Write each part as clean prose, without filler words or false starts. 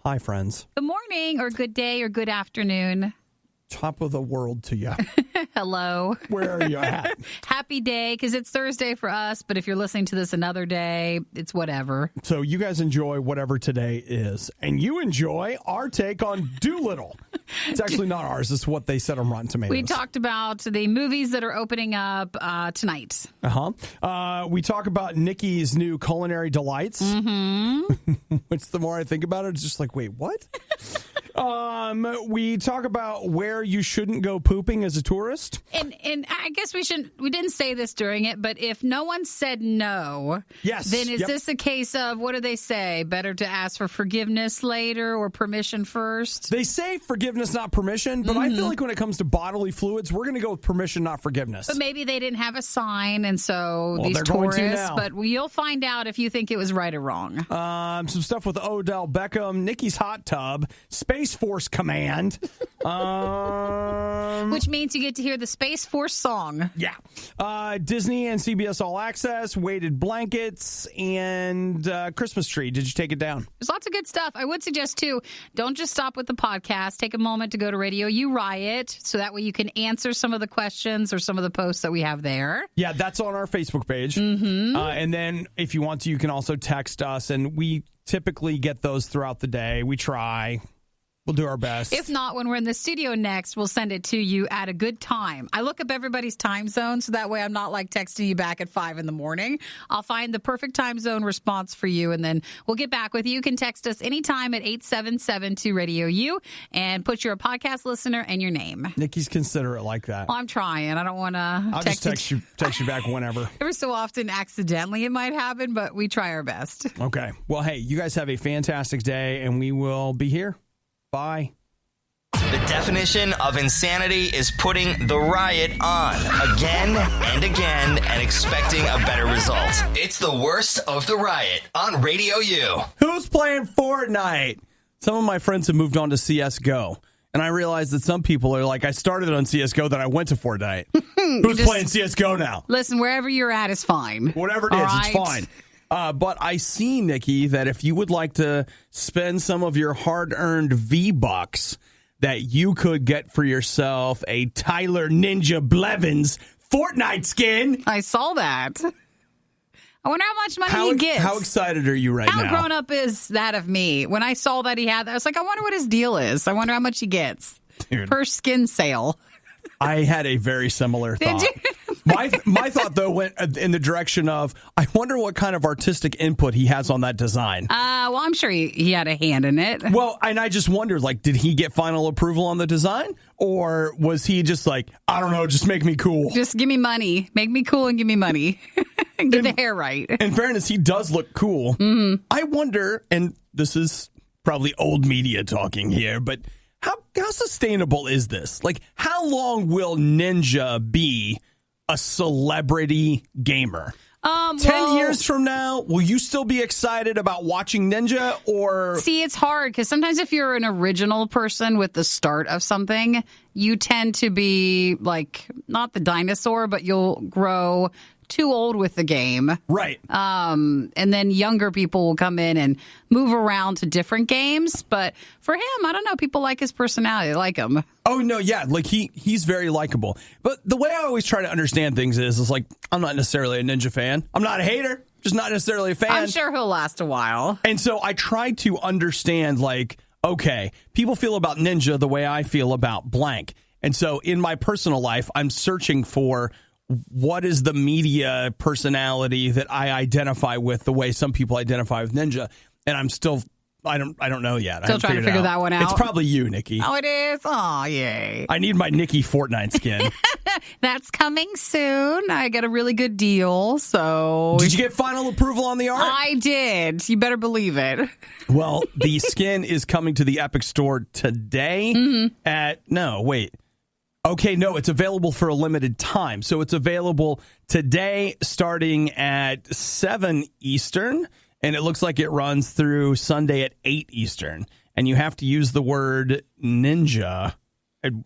Hi, friends. Good morning or good day or good afternoon. Top of the world to you. Hello. Where are you at? Happy day, because it's Thursday for us, but if you're listening to this another day, it's whatever. So you guys enjoy whatever today is, and you enjoy our take on Doolittle. It's actually not ours. It's what they said on Rotten Tomatoes. We talked about the movies that are opening up tonight. We talk about Nikki's new culinary delights. Which the more I think about it, it's just like, wait, what? We talk about where you shouldn't go pooping as a tourist. And I guess we didn't say this during it, but if no one said no, then is this a case of, what do they say? Better to ask for forgiveness later or permission first? They say forgiveness, not permission, but I feel like when it comes to bodily fluids, we're going to go with permission, not forgiveness. But maybe they didn't have a sign, and so these tourists, but you'll find out if you think it was right or wrong. Some stuff with Odell Beckham, Nikki's hot tub, Space Force Command. Which means you get to hear the Space Force song. Yeah. Disney and CBS All Access, weighted blankets, and Christmas tree. Did you take it down? There's lots of good stuff. I would suggest, too, don't just stop with the podcast. Take a moment to go to RadioU RIOT, so that way you can answer some of the questions or some of the posts that we have there. Yeah, that's on our Facebook page. And then if you want to, you can also text us, and we typically get those throughout the day. We try. We'll do our best. If not, when we're in the studio next, we'll send it to you at a good time. I look up everybody's time zone, so that way I'm not like texting you back at 5 in the morning. I'll find the perfect time zone response for you, and then we'll get back with you. You can text us anytime at 877-2-RADIO-U and put your podcast listener and your name. Nikki's considerate like that. Well, I'm trying. I don't want to I'll just text you back whenever. Every so often, accidentally, it might happen, but we try our best. Okay. Well, hey, you guys have a fantastic day, and we will be here. Bye. The definition of insanity is putting the riot on again and again and expecting a better result. It's the worst of the riot on RadioU. Who's playing Fortnite? Some of my friends have moved on to CSGO. And I realized that some people are like, I started on CSGO, then I went to Fortnite. Who's playing CSGO now? Listen, wherever you're at is fine. Whatever it is, it's fine. But I see, Nikki, that if you would like to spend some of your hard-earned V-Bucks, that you could get for yourself a Tyler Ninja Blevins Fortnite skin. I saw that. I wonder how much money he gets. How excited are you now? How grown up is that of me? When I saw that he had that, I was like, I wonder what his deal is. I wonder how much he gets per skin sale. I had a very similar thought. Did you? My thought, though, went in the direction of, I wonder what kind of artistic input he has on that design. Well, I'm sure he had a hand in it. Well, and I just wondered, like, did he get final approval on the design? Or was he just like, I don't know, just make me cool? Just give me money. Make me cool and give me money. Get the hair right. In fairness, he does look cool. Mm-hmm. I wonder, and this is probably old media talking here, but how sustainable is this? Like, how long will Ninja be a celebrity gamer? 10 years from now, will you still be excited about watching Ninja? Or see, it's hard because sometimes if you're an original person with the start of something, you tend to be like not the dinosaur, but you'll grow too old with the game. Right. And then younger people will come in and move around to different games. But for him, I don't know. People like his personality. They like him. Oh, no, yeah. Like, he's very likable. But the way I always try to understand things is like, I'm not necessarily a Ninja fan. I'm not a hater. Just not necessarily a fan. I'm sure he'll last a while. And so I try to understand, like, okay, people feel about Ninja the way I feel about blank. And so in my personal life, I'm searching for what is the media personality that I identify with the way some people identify with Ninja. And I'm still, I don't know yet. Still trying to figure that one out. It's probably you, Nikki. Oh, it is? Oh, yay. I need my Nikki Fortnite skin. That's coming soon. I got a really good deal, so. Did you get final approval on the art? I did. You better believe it. Well, the skin is coming to the Epic Store today Okay, no, it's available for a limited time. So it's available today starting at 7 Eastern, and it looks like it runs through Sunday at 8 Eastern. And you have to use the word ninja,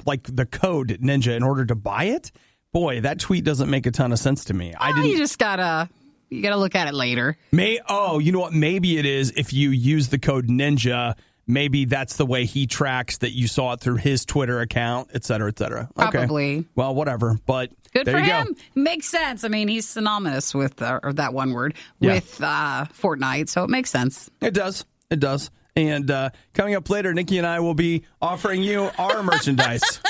like the code ninja, in order to buy it. Boy, that tweet doesn't make a ton of sense to me. You just gotta look at it later. You know what? Maybe it is if you use the code ninja maybe that's the way he tracks that you saw it through his Twitter account, et cetera, et cetera. Okay. Probably. Well, whatever. But good there for you him. go. Makes sense. I mean, he's synonymous with or that one word with Fortnite, so it makes sense. It does. It does. And coming up later, Nikki and I will be offering you our merchandise.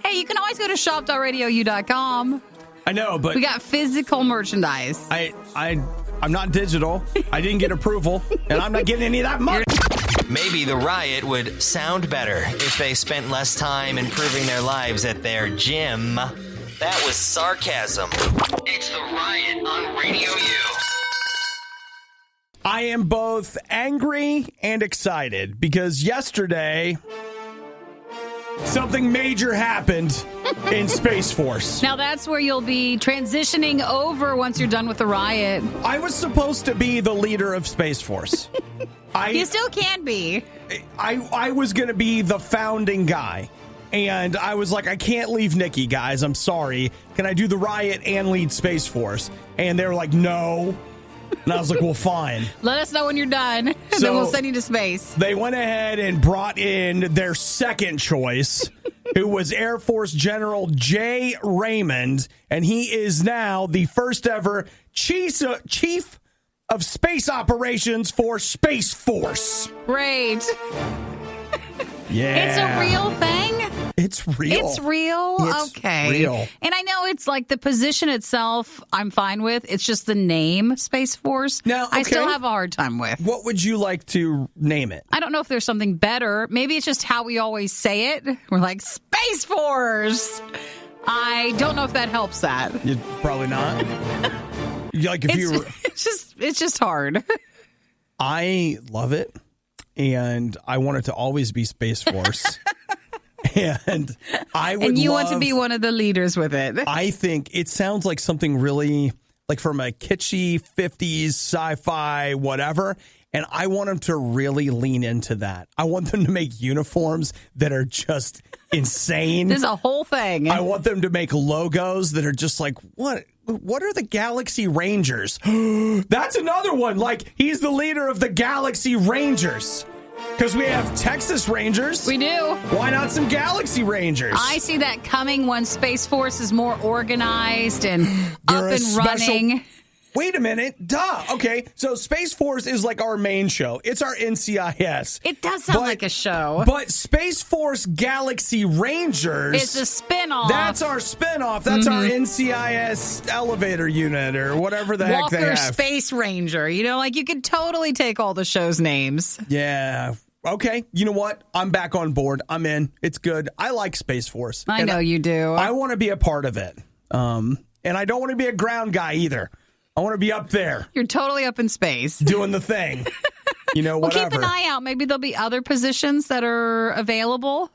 Hey, you can always go to shop.radiou.com. I know, but we got physical merchandise. I'm not digital. I didn't get approval, and I'm not getting any of that money. Maybe the Riot would sound better if they spent less time improving their lives at their gym. That was sarcasm. It's the Riot on Radio U. I am both angry and excited because yesterday something major happened in Space Force. Now that's where you'll be transitioning over once you're done with the Riot. I was supposed to be the leader of Space Force. You still can be. I was going to be the founding guy. And I was like, I can't leave Nikki, guys. I'm sorry. Can I do the Riot and lead Space Force? And they were like, no. And I was like, well, fine. Let us know when you're done, and then we'll send you to space. They went ahead and brought in their second choice, who was Air Force General Jay Raymond, and he is now the first ever chief of space operations for Space Force. Great. Yeah. It's a real thing? It's real. It's real? It's okay. real. And I know it's like the position itself I'm fine with. It's just the name Space Force. Now, okay. I still have a hard time with. What would you like to name it? I don't know if there's something better. Maybe it's just how we always say it. We're like, Space Force. I don't know if that helps that. Probably not. Like if you were... It's just hard. I love it. And I want it to always be Space Force. And I would. And you want to be one of the leaders with it. I think it sounds like something really like from a kitschy 50s sci-fi, whatever. And I want them to really lean into that. I want them to make uniforms that are just insane. There's a whole thing. I want them to make logos that are just like, what are the Galaxy Rangers? That's another one. Like, he's the leader of the Galaxy Rangers. Because we have Texas Rangers. We do. Why not some Galaxy Rangers? I see that coming when Space Force is more organized and up and running. Wait a minute. Duh. Okay. So Space Force is like our main show. It's our NCIS. It does sound like a show. But Space Force Galaxy Rangers. It's a spinoff. That's our spinoff. That's our NCIS elevator unit or whatever the heck they have. Walker Space Ranger. You know, like you could totally take all the show's names. Yeah. Okay. You know what? I'm back on board. I'm in. It's good. I like Space Force. I know you do. I want to be a part of it. And I don't want to be a ground guy either. I want to be up there. You're totally up in space. Doing the thing. You know, whatever. Well, keep an eye out. Maybe there'll be other positions that are available.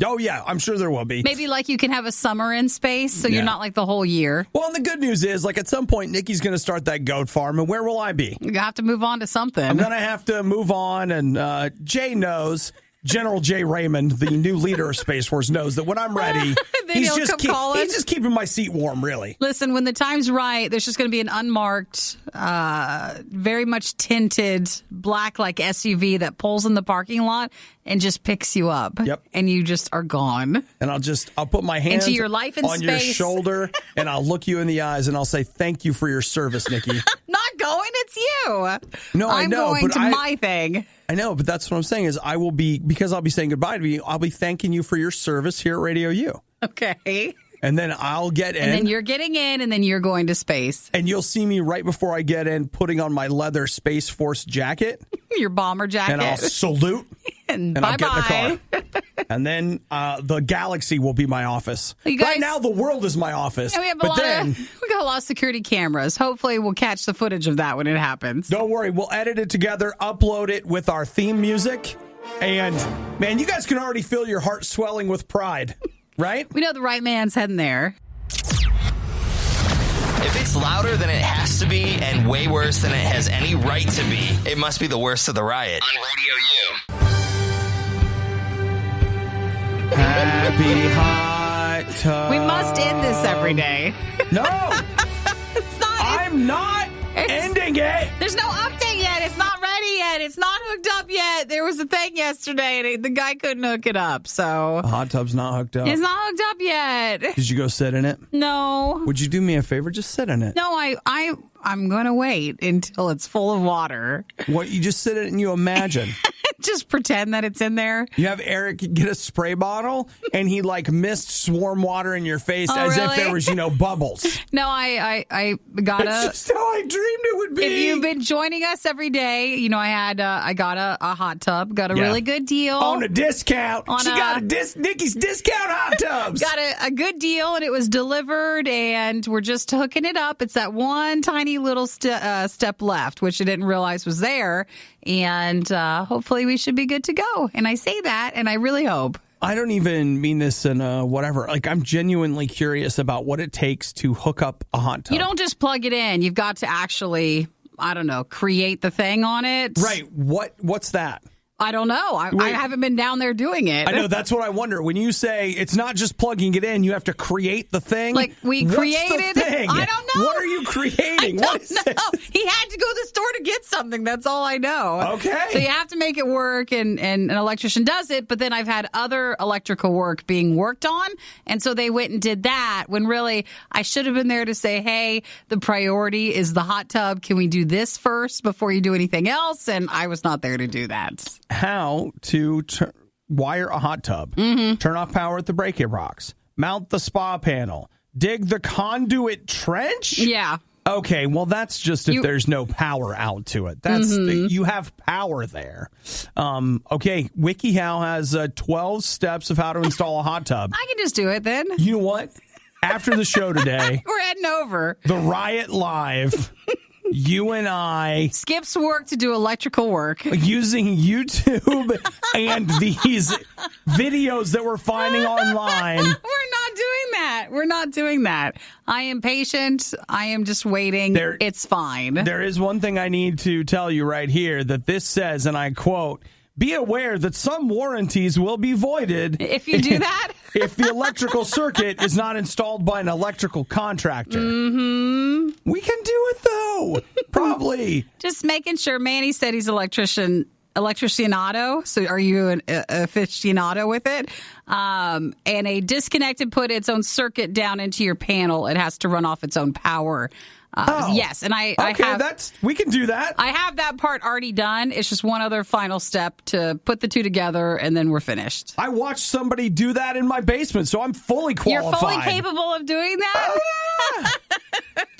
Oh, yeah. I'm sure there will be. Maybe like you can have a summer in space, so you're not like the whole year. Well, and the good news is, like, at some point, Nikki's going to start that goat farm, and where will I be? You have to move on to something. I'm going to have to move on, and Jay knows... General Jay Raymond, the new leader of Space Force, knows that when I'm ready, he's just keeping my seat warm, really. Listen, when the time's right, there's just going to be an unmarked, very much tinted, black like SUV that pulls in the parking lot and just picks you up. Yep. And you just are gone. And I'll put my hand into your life in on space. Your shoulder, and I'll look you in the eyes, and I'll say, thank you for your service, Nikki. Not going, it's you. No, I know. I'm going to my thing. I know, but that's what I'm saying is I will be, because I'll be saying goodbye to you, I'll be thanking you for your service here at Radio U. Okay. And then I'll get in. And then you're getting in, and then you're going to space. And you'll see me right before I get in putting on my leather Space Force jacket. Your bomber jacket. And I'll salute. and I'll get in the car. And then the galaxy will be my office. You guys, right now, the world is my office. We got a lot of security cameras. Hopefully, we'll catch the footage of that when it happens. Don't worry. We'll edit it together, upload it with our theme music. And, man, you guys can already feel your heart swelling with pride, right? We know the right man's heading there. If it's louder than it has to be and way worse than it has any right to be, it must be the worst of the riot. On Radio U. Happy hot tub. We must end this every day. No. It's not. I'm not ending it. There's no update yet. It's not ready. ready yet. It's not hooked up yet. There was a thing yesterday, and the guy couldn't hook it up. So The hot tub's not hooked up. it's not hooked up yet. Did you go sit in it? No. Would you do me a favor? Just sit in it. No, I'm going to wait until it's full of water. What? You just sit in it and you imagine. Just pretend that it's in there. You have Eric get a spray bottle and he mists warm water in your face as if there was, bubbles. No, I got That's just how I dreamed it would be. If you've been joining us every day, I got a hot tub, got a really good deal. On a discount. She got Nikki's discount hot tubs. Got a good deal, and it was delivered, and we're just hooking it up. It's that one tiny little step left, which I didn't realize was there, and hopefully we should be good to go. And I say that, and I really hope. I don't even mean this in whatever. I'm genuinely curious about what it takes to hook up a hot tub. You don't just plug it in. You've got to actually, create the thing on it. Right. What's that? I don't know. I haven't been down there doing it. I know. That's what I wonder. When you say it's not just plugging it in, you have to create the thing. We created. The thing? I don't know. What are you creating? What is it? He had to go to the store to get something. That's all I know. Okay. So you have to make it work, and an electrician does it. But then I've had other electrical work being worked on, and so they went and did that. When really I should have been there to say, "Hey, the priority is the hot tub. Can we do this first before you do anything else?" And I was not there to do that. How to wire a hot tub, turn off power at the breaker box, mount the spa panel, dig the conduit trench? Yeah. Okay, well, that's just if there's no power out to it. That's you have power there. Okay, WikiHow has 12 steps of how to install a hot tub. I can just do it then. You know what? After the show today, we're heading over. The Riot Live. You and I skips work to do electrical work using YouTube and these videos that we're finding online. We're not doing that. I am patient. I am just waiting. It's fine. There is one thing I need to tell you right here that this says, and I quote, "Be aware that some warranties will be voided if you do that. If the electrical circuit is not installed by an electrical contractor." Mm-hmm. We can do it, though. Probably. Just making sure. Manny said he's electricianato. So are you an aficionado with it? And a disconnected put its own circuit down into your panel. It has to run off its own power. Yes, and I have. We can do that. I have that part already done. It's just one other final step to put the two together, and then we're finished. I watched somebody do that in my basement, so I'm fully qualified. You're fully capable of doing that?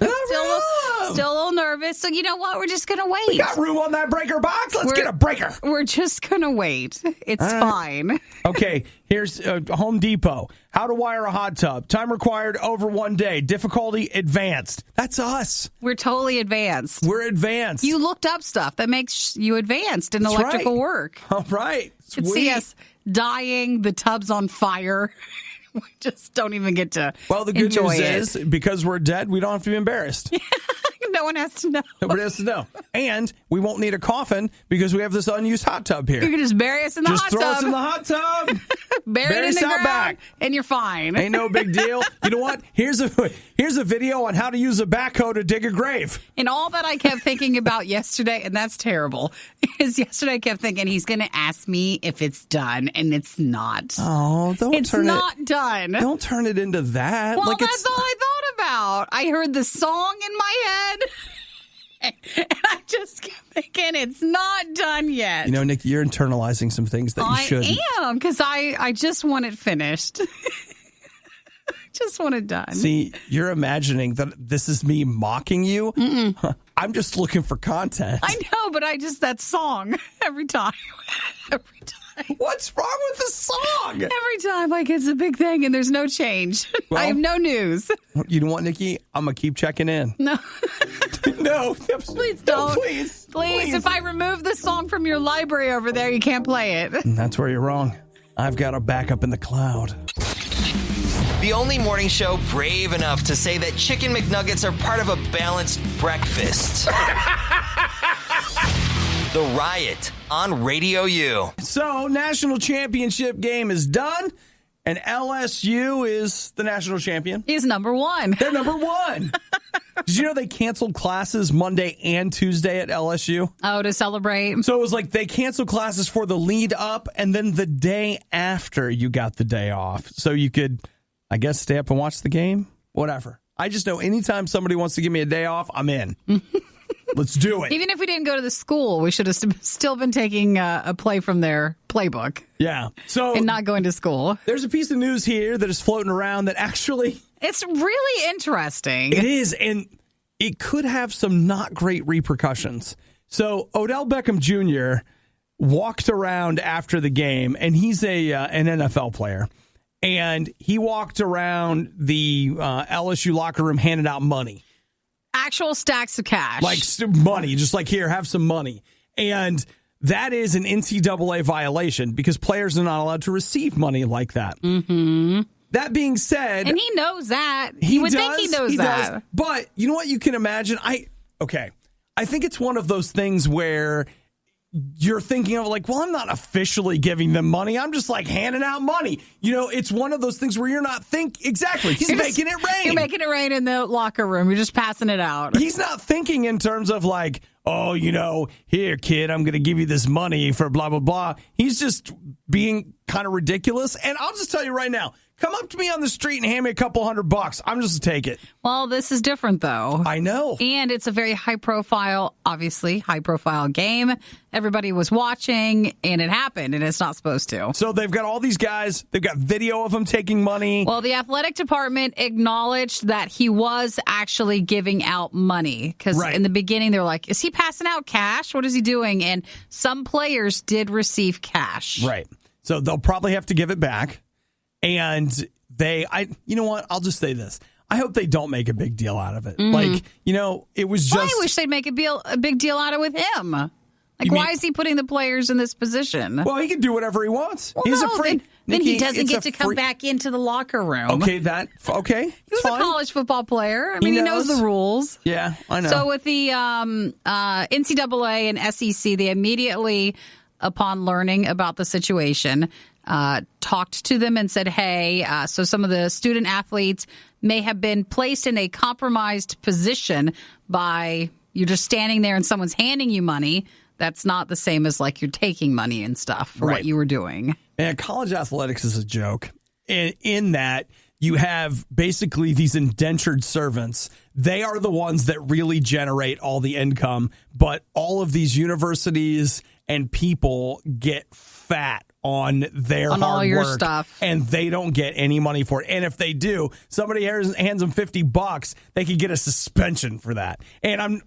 Oh, still a little nervous. So you know what? We're just going to wait. We got room on that breaker box. Let's get a breaker. We're just going to wait. It's fine. Okay, here's Home Depot. How to wire a hot tub. Time required over 1 day. Difficulty advanced. That's us. We're totally advanced. We're advanced. You looked up stuff that makes you advanced in electrical work. All right. You can see us dying. The tub's on fire. We just don't even get to Well, the good enjoy news is, because we're dead, we don't have to be embarrassed. No one has to know. Nobody has to know. And we won't need a coffin because we have this unused hot tub here. You can just bury us in the hot tub. Just throw us in the hot tub. Bury it in the ground, back. and you're fine. Ain't no big deal. You know what? Here's a video on how to use a backhoe to dig a grave. And all that I kept thinking about yesterday, and that's terrible, is yesterday I kept thinking he's going to ask me if it's done, and it's not. Oh, it's not done. Don't turn it into that. Well, that's all I thought about. I heard the song in my head. And I just kept thinking it's not done yet. You know, Nikki, you're internalizing some things that you shouldn't. I am, because I just want it finished. Just want it done. See, you're imagining that this is me mocking you. I'm just looking for content. I know, but that song every time. Every time. What's wrong with the song? Every time, it's a big thing and there's no change. Well, I have no news. You know what, Nikki? I'm going to keep checking in. No. No. Please don't. No, please. If I remove the song from your library over there, you can't play it. That's where you're wrong. I've got a backup in the cloud. The only morning show brave enough to say that Chicken McNuggets are part of a balanced breakfast. The Riot on RadioU. So, national championship game is done, and LSU is the national champion. He's number one. They're number one. Did you know they canceled classes Monday and Tuesday at LSU? Oh, to celebrate. So it was like they canceled classes for the lead up and then the day after you got the day off. So you could, I guess, stay up and watch the game. Whatever. I just know anytime somebody wants to give me a day off, I'm in. Let's do it. Even if we didn't go to the school, we should have still been taking a play from their playbook. Yeah. So and not going to school. There's a piece of news here that is floating around that actually... It's really interesting. It is, and it could have some not great repercussions. So Odell Beckham Jr. walked around after the game, and he's an NFL player, and he walked around the LSU locker room handing out money. Actual stacks of cash. Like money, just like, here, have some money. And that is an NCAA violation because players are not allowed to receive money like that. Mm-hmm. That being said... And he knows that. He would think he knows that. Does. But you know what you can imagine? I think it's one of those things where you're thinking of like, well, I'm not officially giving them money. I'm just like handing out money. You know, it's one of those things where you're not exactly. He's making it rain. You're making it rain in the locker room. You're just passing it out. He's not thinking in terms of like, oh, here, kid, I'm going to give you this money for blah, blah, blah. He's just being kind of ridiculous. And I'll just tell you right now, come up to me on the street and hand me a couple $100. I'm just to take it. Well, this is different, though. I know. And it's a very high-profile game. Everybody was watching, and it happened, and it's not supposed to. So they've got all these guys. They've got video of them taking money. Well, the athletic department acknowledged that he was actually giving out money. Because in the beginning, they were like, is he passing out cash? What is he doing? And some players did receive cash. Right. So they'll probably have to give it back. And you know what? I'll just say this. I hope they don't make a big deal out of it. Mm-hmm. Like, it was just... I wish they'd make a big deal out of it with him. Like, why is he putting the players in this position? Well, he can do whatever he wants. Well, He's a free... Then he doesn't get to come back into the locker room. Okay. He was a college football player. I mean, he knows the rules. Yeah, I know. So with the NCAA and SEC, they immediately, upon learning about the situation... talked to them and said, hey, so some of the student athletes may have been placed in a compromised position by you're just standing there and someone's handing you money. That's not the same as like you're taking money and stuff for what you were doing. And college athletics is a joke in that you have basically these indentured servants. They are the ones that really generate all the income, but all of these universities and people get fat on their hard all your work, stuff, and they don't get any money for it. And if they do, somebody hands them $50, they could get a suspension for that. And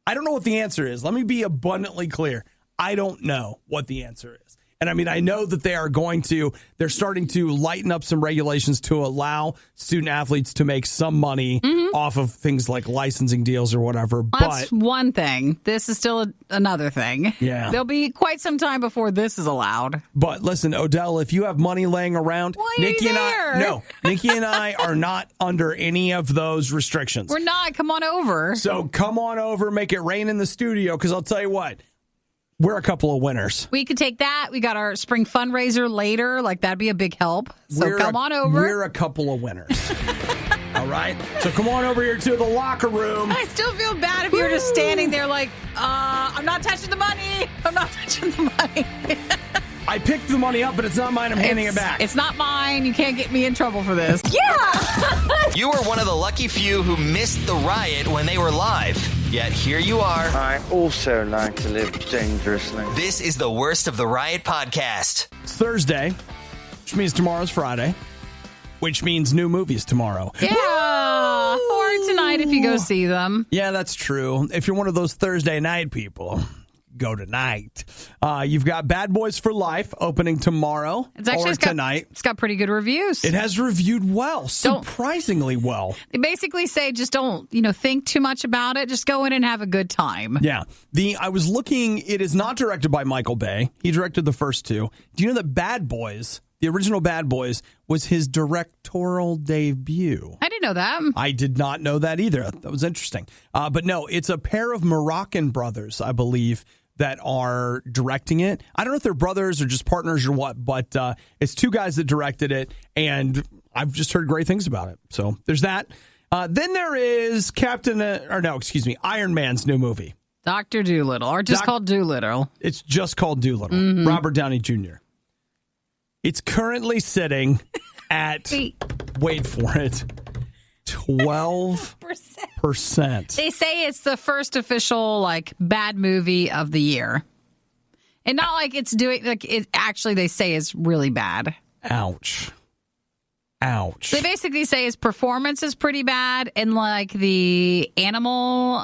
I don't know what the answer is. Let me be abundantly clear. I don't know what the answer is. And I mean, I know that they're starting to lighten up some regulations to allow student athletes to make some money off of things like licensing deals or whatever. That's one thing. This is still another thing. Yeah. There'll be quite some time before this is allowed. But listen, Odell, if you have money laying around, Nikki and I are not under any of those restrictions. We're not. Come on over. So come on over, make it rain in the studio, because I'll tell you what. We're a couple of winners. We could take that. We got our spring fundraiser later. Like, that'd be a big help. So come on over. We're a couple of winners. All right? So come on over here to the locker room. I still feel bad if you're just standing there like, I'm not touching the money. I'm not touching the money. I picked the money up, but it's not mine. I'm handing it back. It's not mine. You can't get me in trouble for this. Yeah! You were one of the lucky few who missed the riot when they were live. Yet here you are. I also like to live dangerously. This is the Worst of the Riot podcast. It's Thursday, which means tomorrow's Friday, which means new movies tomorrow. Yeah. Or tonight if you go see them. Yeah, that's true. If you're one of those Thursday night people, go tonight. You've got Bad Boys for Life opening tomorrow tonight. It's got pretty good reviews. It has reviewed well, surprisingly well. They basically say just don't, think too much about it. Just go in and have a good time. Yeah. I was looking, it is not directed by Michael Bay. He directed the first two. Do you know that Bad Boys, the original Bad Boys, was his directorial debut? I didn't know that. I did not know that either. That was interesting. But no, it's a pair of Moroccan brothers, I believe, that are directing it. I don't know if they're brothers or just partners or what, but it's two guys that directed it, and I've just heard great things about it. So there's that. Then there is Iron Man's new movie. Dr. Doolittle, or just called Doolittle. It's just called Doolittle. Mm-hmm. Robert Downey Jr. It's currently sitting at, wait for it, 12%. They say it's the first official, like, bad movie of the year. And not like it's doing, like, it actually, they say is really bad. Ouch. They basically say his performance is pretty bad, and like the animal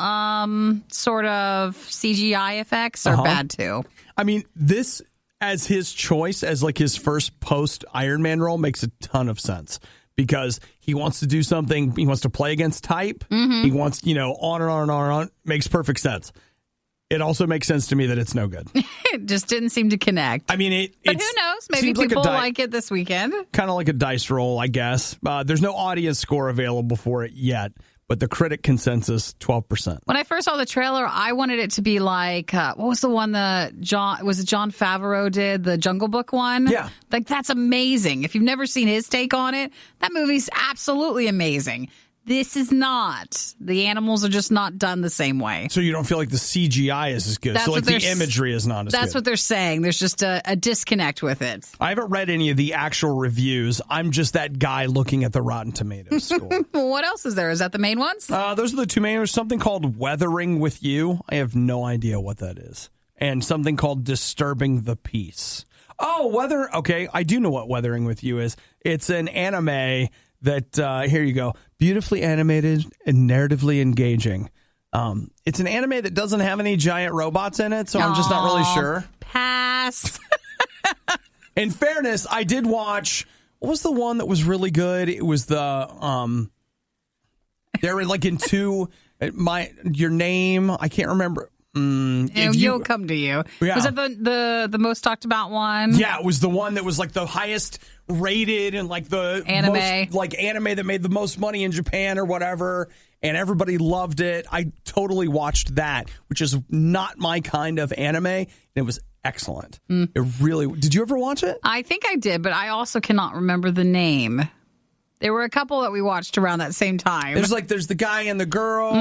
sort of CGI effects are bad too. I mean, this as his choice as like his first post Iron Man role makes a ton of sense because he wants to do something. He wants to play against type. Mm-hmm. He wants, on and on and on and on. Makes perfect sense. It also makes sense to me that it's no good. It just didn't seem to connect. I mean, but who knows? Maybe people like it this weekend. Kind of like a dice roll, I guess. There's no audience score available for it yet, but the critic consensus, 12%. When I first saw the trailer, I wanted it to be like, what was the one that John Favreau did, the Jungle Book one? Yeah. Like, that's amazing. If you've never seen his take on it, that movie's absolutely amazing. This is not. The animals are just not done the same way. So you don't feel like the CGI is as good. So like the imagery is not as good. That's what they're saying. There's just a disconnect with it. I haven't read any of the actual reviews. I'm just that guy looking at the Rotten Tomatoes score. Well, what else is there? Is that the main ones? Those are the two main. There's something called Weathering with You. I have no idea what that is. And something called Disturbing the Peace. Oh, okay. I do know what Weathering with You is. It's an anime that, here you go, beautifully animated and narratively engaging. It's an anime that doesn't have any giant robots in it, so I'm just not really sure. Pass. In fairness, I did watch, what was the one that was really good? It was the, they were like in Your Name, I can't remember. You'll come to you. Yeah. Was that the most talked about one? Yeah, it was the one that was like the highest rated and like the anime, anime that made the most money in Japan or whatever, and everybody loved it. I totally watched that, which is not my kind of anime, and it was excellent. It really. Did you ever watch it? I think I did, but I also cannot remember the name. There were a couple that we watched around that same time. There's the guy and the girl,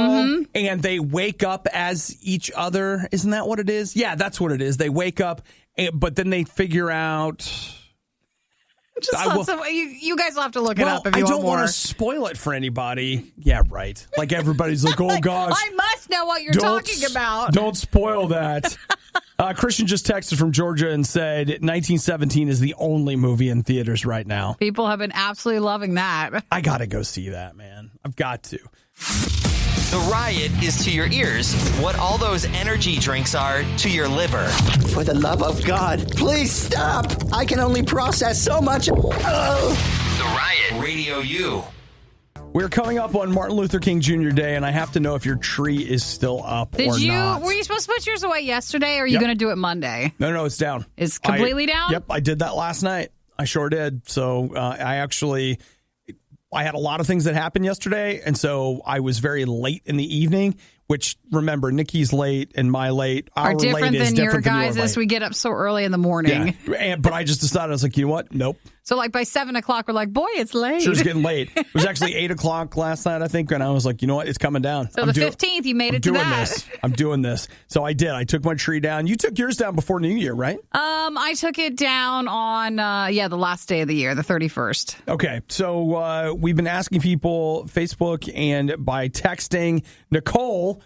and they wake up as each other. Isn't that what it is? Yeah, that's what it is. They wake up, but then they figure out. You guys will have to look it up if you want more. I don't want to spoil it for anybody. Yeah, right. Like everybody's like, oh gosh. I must know what you're talking about. Don't spoil that. Christian just texted from Georgia and said 1917 is the only movie in theaters right now. People have been absolutely loving that. I got to go see that, man. I've got to. The Riot is to your ears what all those energy drinks are to your liver. For the love of God, please stop. I can only process so much. Oh. The Riot, RadioU. We're coming up on Martin Luther King Jr. Day, and I have to know if your tree is still up or not. Were you supposed to put yours away yesterday, or are you going to do it Monday? No, it's down. It's completely down? Yep, I did that last night. I sure did. So I had a lot of things that happened yesterday, and so I was very late in the evening, which, remember, Nikki's late and my late. Our are different late is than different your than guys' your as we get up so early in the morning. Yeah. But I just decided, I was like, you know what? Nope. So like by 7 o'clock, we're like, boy, it's late. Sure, it's getting late. It was actually 8 o'clock last night, I think, and I was like, you know what? It's coming down. So the 15th, you made it to that. I'm doing this. So I did. I took my tree down. You took yours down before New Year, right? I took it down on, the last day of the year, the 31st. Okay. So we've been asking people, Facebook and by texting. Nicole,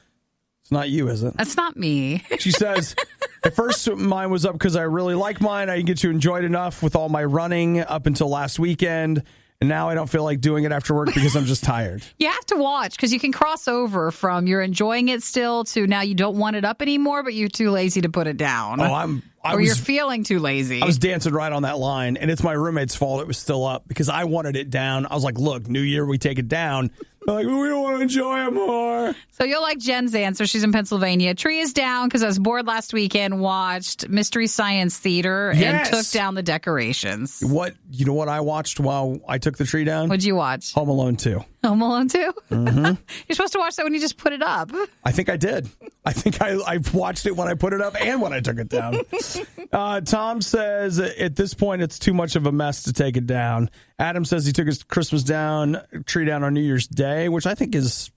it's not you, is it? That's not me. She says, at first mine was up because I really like mine. I didn't get to enjoy it enough with all my running up until last weekend. And now I don't feel like doing it after work because I'm just tired. You have to watch because you can cross over from you're enjoying it still to now you don't want it up anymore, but you're too lazy to put it down. You're feeling too lazy. I was dancing right on that line, and it's my roommate's fault it was still up because I wanted it down. I was like, look, New Year, we take it down. They're like, we don't want to enjoy it more. So you'll like Jen's answer. She's in Pennsylvania. Tree is down because I was bored last weekend, watched Mystery Science Theater, and took down the decorations. You know what I watched while I took the tree down? What'd you watch? Home Alone 2. Home Alone 2? Mm-hmm. You're supposed to watch that when you just put it up. I think I did. I think I watched it when I put it up and when I took it down. Tom says at this point it's too much of a mess to take it down. Adam says he took his Christmas tree down on New Year's Day, which I think is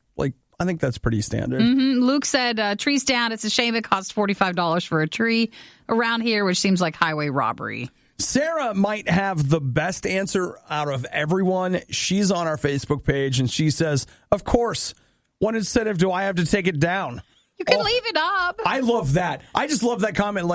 I think that's pretty standard. Mm-hmm. Luke said, trees down. It's a shame it costs $45 for a tree around here, which seems like highway robbery. Sarah might have the best answer out of everyone. She's on our Facebook page, and she says, of course, what incentive do I have to take it down? You can leave it up. I love that. I just love that comment,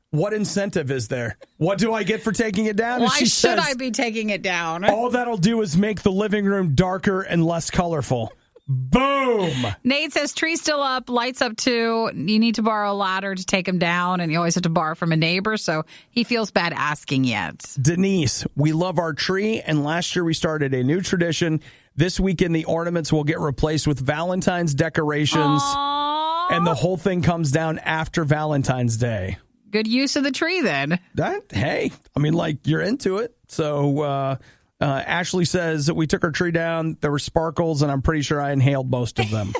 what incentive is there? What do I get for taking it down? Why should I be taking it down? All that'll do is make the living room darker and less colorful. Boom! Nate says, tree still up, lights up too. You need to borrow a ladder to take them down, and you always have to borrow from a neighbor, so he feels bad asking yet. Denise, we love our tree, and last year we started a new tradition. This weekend, the ornaments will get replaced with Valentine's decorations, and the whole thing comes down after Valentine's Day. Good use of the tree, then. You're into it, so... Ashley says that we took our tree down. There were sparkles, and I'm pretty sure I inhaled most of them.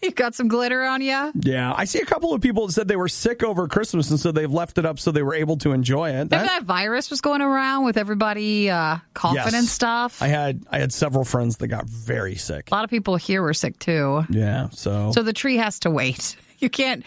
You got some glitter on you? Yeah. I see a couple of people that said they were sick over Christmas, and so they've left it up so they were able to enjoy it. Maybe that virus was going around with everybody coughing and stuff. I had several friends that got very sick. A lot of people here were sick, too. Yeah, so the tree has to wait. You can't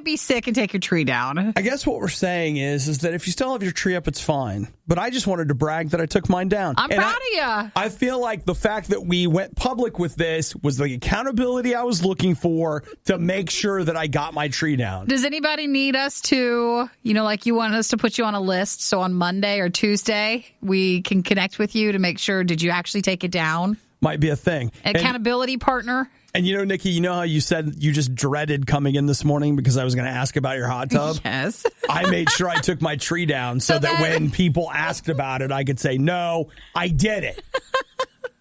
be sick and take your tree down. I guess what we're saying is that if you still have your tree up, it's fine. But I just wanted to brag that I took mine down. I'm proud of you. I feel like the fact that we went public with this was the accountability I was looking for to make sure that I got my tree down. Does anybody need us to, you want us to put you on a list so on Monday or Tuesday we can connect with you to make sure, did you actually take it down? Might be a thing. Accountability partner. And Nikki, you know how you said you just dreaded coming in this morning because I was going to ask about your hot tub? Yes. I made sure I took my tree down so that when people asked about it, I could say, no, I did it.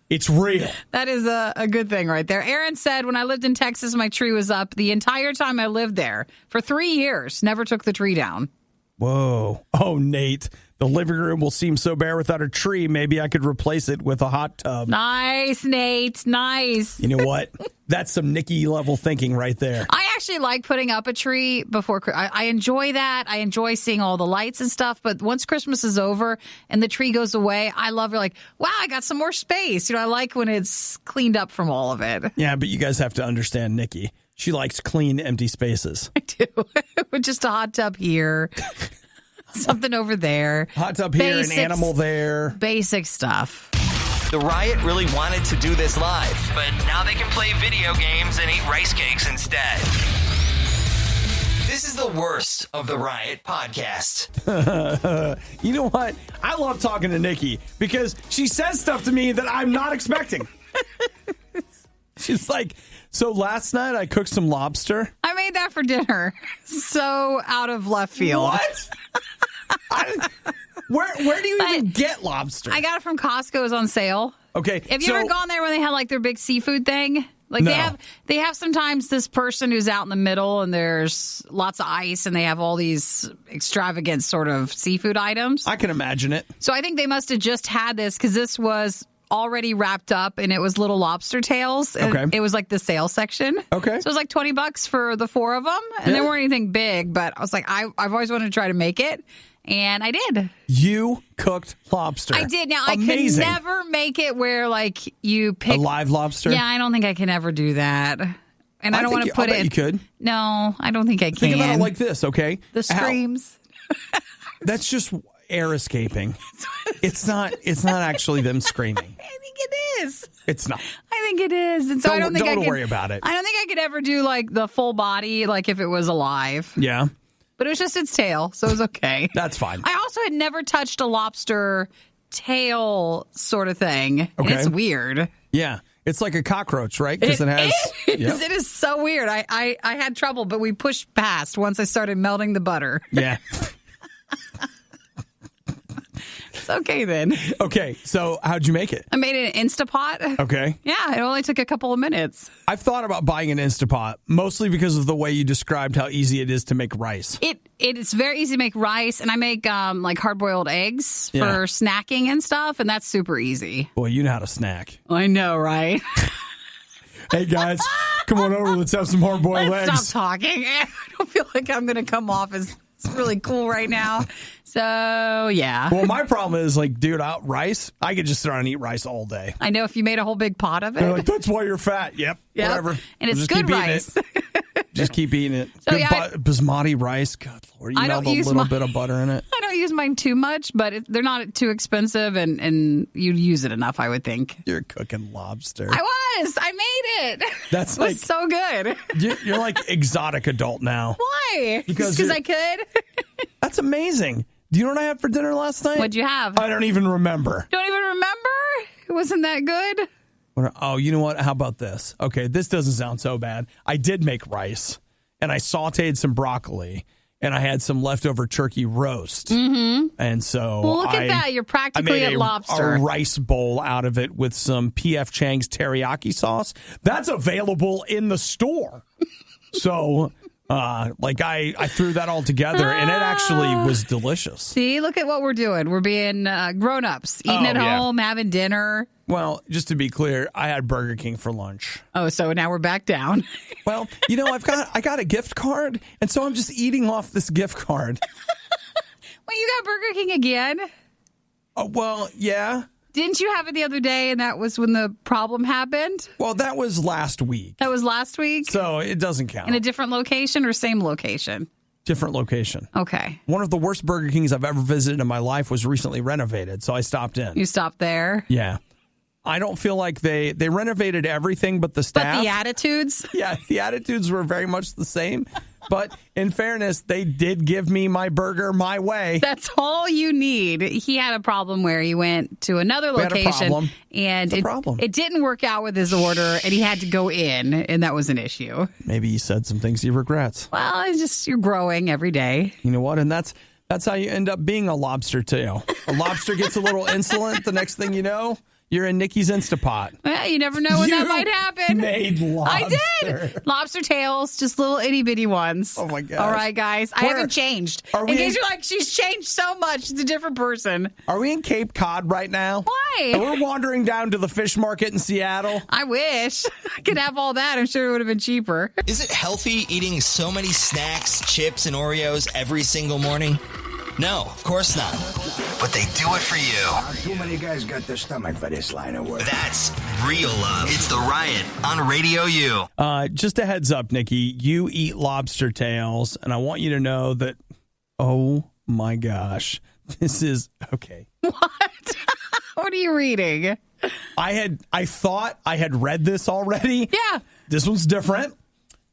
It's real. That is a good thing right there. Aaron said, when I lived in Texas, my tree was up the entire time I lived there. For 3 years, never took the tree down. Whoa. Oh, Nate. The living room will seem so bare without a tree. Maybe I could replace it with a hot tub. Nice, Nate. Nice. You know what? That's some Nikki level thinking right there. I actually like putting up a tree before. I enjoy that. I enjoy seeing all the lights and stuff. But once Christmas is over and the tree goes away, I love it. Wow, I got some more space. I like when it's cleaned up from all of it. Yeah, but you guys have to understand Nikki. She likes clean, empty spaces. I do. With just a hot tub here. Something over there. Hot tub here, an animal there. Basic stuff. The Riot really wanted to do this live, but now they can play video games and eat rice cakes instead. This is the worst of the Riot podcast. You know what? I love talking to Nikki because she says stuff to me that I'm not expecting. She's like, so last night I cooked some lobster. I made that for dinner. So out of left field. What? Where do you even get lobster? I got it from Costco. It was on sale. Okay. Have you ever gone there when they had their big seafood thing? No. They have sometimes this person who's out in the middle and there's lots of ice and they have all these extravagant sort of seafood items. I can imagine it. So I think they must have just had this because this was already wrapped up and it was little lobster tails. And okay. It was the sale section. Okay. So it was $20 for the 4 of them. And they weren't anything big, but I was I've always wanted to try to make it. And I did. You cooked lobster. I did. Now, Amazing. I could never make it where, you pick... a live lobster? Yeah, I don't think I can ever do that. And I don't want to put it... I bet you could. No, I don't think I can. Think about it like this, okay? The screams. That's just air escaping. It's not actually them screaming. I think it is. It's not. I think it is. And so I don't think I could... Don't worry about it. I don't think I could ever do, the full body, if it was alive. Yeah. But it was just its tail, so it was okay. That's fine. I also had never touched a lobster tail sort of thing. Okay. And it's weird. Yeah. It's like a cockroach, right? Because it has... Yep. It is so weird. I had trouble, but we pushed past once I started melting the butter. Yeah. It's okay then. Okay, so how'd you make it? I made it in Instapot. Okay. Yeah, it only took a couple of minutes. I've thought about buying an Instapot, mostly because of the way you described how easy it is to make rice. It's very easy to make rice, and I make like hard-boiled eggs for snacking and stuff, and that's super easy. Boy, you know how to snack. I know, right? Hey, guys, come on over. Let's have some hard-boiled eggs. Let's stop talking. I don't feel like I'm going to come off as really cool right now. So, yeah. Well, my problem is, like, dude, rice, I could just sit around and eat rice all day. I know if you made a whole big pot of it. They're like, that's why you're fat. Yep. Whatever. And it's just good keep rice. Just keep eating it. So, Good basmati rice. Good Lord, you melt a little bit of butter in it. I don't use mine too much, but they're not too expensive, and you'd use it enough, I would think. You're cooking lobster. I made it. That's it was so good. You're like exotic adult now. Why? Because I could? That's amazing. Do you know what I had for dinner last night? What'd you have? I don't even remember. Don't even remember? It wasn't that good? Oh, you know what? How about this? Okay, this doesn't sound so bad. I did make rice, and I sauteed some broccoli, and I had some leftover turkey roast. Mm-hmm. And so look at that. You're practically at lobster. A rice bowl out of it with some P.F. Chang's teriyaki sauce. That's available in the store. So... I threw that all together, and it actually was delicious. See, look at what we're doing. We're being grown-ups, eating at home, having dinner. Well, just to be clear, I had Burger King for lunch. Oh, so now we're back down. Well, you know, I got a gift card, and so I'm just eating off this gift card. Wait, you got Burger King again? Oh, well, yeah. Didn't you have it the other day, and that was when the problem happened? Well, that was last week. That was last week? So it doesn't count. In a different location or same location? Different location. Okay. One of the worst Burger Kings I've ever visited in my life was recently renovated, so I stopped in. You stopped there? Yeah. I don't feel like they renovated everything but the staff. But the attitudes? Yeah, the attitudes were very much the same. But in fairness, they did give me my burger my way. That's all you need. He had a problem where he went to another location and it didn't work out with his order, and he had to go in, and that was an issue. Maybe he said some things he regrets. Well, it's just you're growing every day. You know what? And that's how you end up being a lobster tail. A lobster gets a little insolent. The next thing you know, you're in Nikki's Instapot. Well, you never know when that might happen. Made lobster. I did. Lobster tails, just little itty bitty ones. Oh my gosh. All right, guys. I haven't changed. In case you're like, she's changed so much. She's a different person. Are we in Cape Cod right now? Why? And we're wandering down to the fish market in Seattle. I wish I could have all that. I'm sure it would have been cheaper. Is it healthy eating so many snacks, chips, and Oreos every single morning? No, of course not. But they do it for you. Too many guys got the stomach for this line of work. That's real love. It's the Riot on Radio U. Just a heads up, Nikki. You eat lobster tails, and I want you to know that, oh my gosh, this is, okay. What? What are you reading? I thought I had read this already. Yeah. This one's different,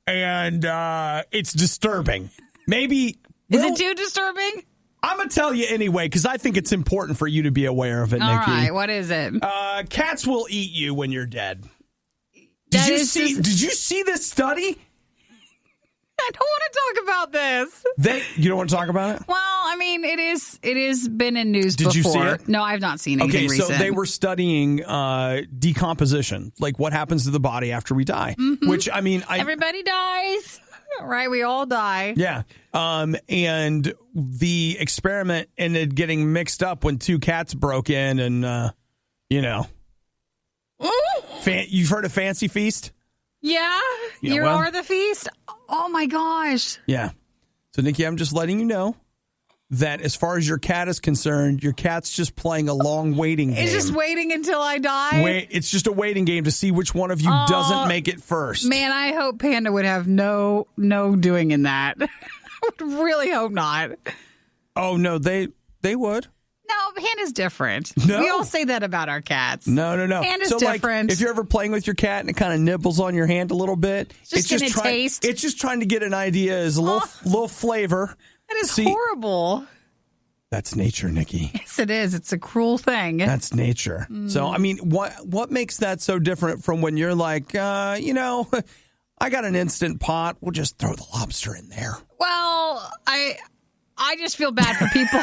and it's disturbing. Maybe. Is it too disturbing? I'm going to tell you anyway, because I think it's important for you to be aware of it, Nikki. All right, what is it? Cats will eat you when you're dead. Did you see this study? I don't want to talk about this. You don't want to talk about it? Well, I mean, it is been in news before. Did you see it? No, I've not seen anything recent. Okay, so they were studying decomposition, like what happens to the body after we die. Mm-hmm. Which, I mean... Everybody dies. Right, we all die. Yeah. And the experiment ended getting mixed up when two cats broke in and, you've heard of Fancy Feast? Yeah? You are the feast? Oh, my gosh. Yeah. So, Nikki, I'm just letting you know that as far as your cat is concerned, your cat's just playing a long waiting game. It's just waiting until I die? It's just a waiting game to see which one of you doesn't make it first. Man, I hope Panda would have no doing in that. I would really hope not. Oh, no, they would. No, Panda's different. No. We all say that about our cats. No. Panda's different. Like, if you're ever playing with your cat and it kind of nibbles on your hand a little bit, it's just taste. It's just trying to get an idea as a little flavor. That is horrible. That's nature, Nikki. Yes, it is. It's a cruel thing. That's nature. So, I mean, what makes that so different from when you're like, I got an Instant Pot. We'll just throw the lobster in there. Well, I just feel bad for people.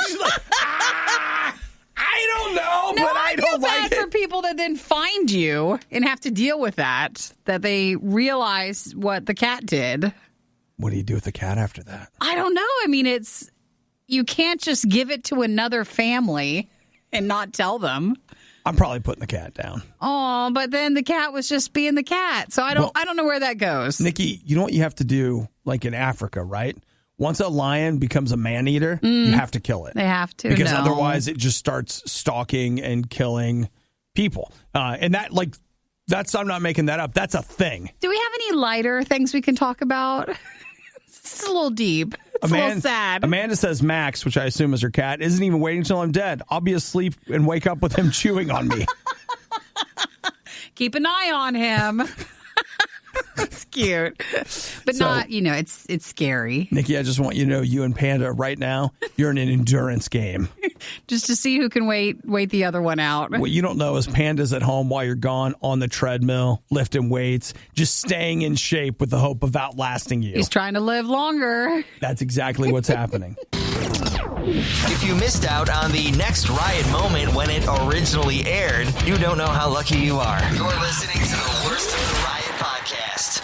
She's like, feed you and have to deal with that they realize what the cat did. What do you do with the cat after that? I don't know. I mean, you can't just give it to another family and not tell them. I'm probably putting the cat down. Oh, but then the cat was just being the cat. So I don't know where that goes. Nikki, you know what you have to do, like in Africa, right? Once a lion becomes a man-eater, you have to kill it. They have to. Because otherwise it just starts stalking and killing people. And that's, I'm not making that up. That's a thing. Do we have any lighter things we can talk about? It's a little deep. It's a little sad. Amanda says Max, which I assume is her cat, isn't even waiting until I'm dead. I'll be asleep and wake up with him chewing on me. Keep an eye on him. It's cute. But not, it's scary. Nikki, I just want you to know, you and Panda right now, you're in an endurance game. Just to see who can wait the other one out. What you don't know is Panda's at home while you're gone on the treadmill, lifting weights, just staying in shape with the hope of outlasting you. He's trying to live longer. That's exactly what's happening. If you missed out on the next Riot moment when it originally aired, you don't know how lucky you are. You're listening to the worst of the Riot podcast.